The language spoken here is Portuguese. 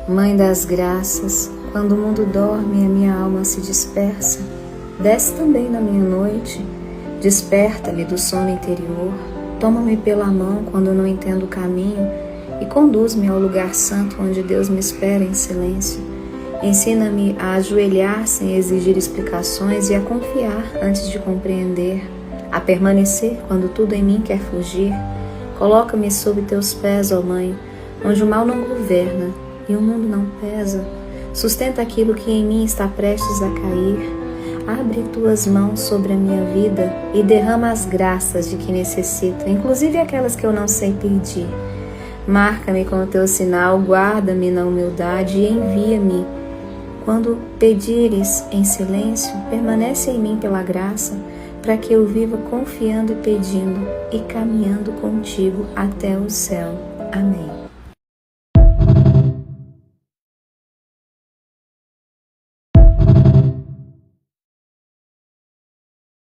Mãe das graças, quando o mundo dorme e a minha alma se dispersa, desce também na minha noite, desperta-me do sono interior, toma-me pela mão quando não entendo o caminho e conduz-me ao lugar santo onde Deus me espera em silêncio. Ensina-me a ajoelhar sem exigir explicações e a confiar antes de compreender, a permanecer quando tudo em mim quer fugir. Coloca-me sob teus pés, ó Mãe, onde o mal não governa e o mundo não pesa. Sustenta aquilo que em mim está prestes a cair. Abre tuas mãos sobre a minha vida e derrama as graças de que necessito, inclusive aquelas que eu não sei pedir. Marca-me com o teu sinal, guarda-me na humildade e envia-me. Quando pedires em silêncio, permanece em mim pela graça, para que eu viva confiando e pedindo e caminhando contigo até o céu. Amém.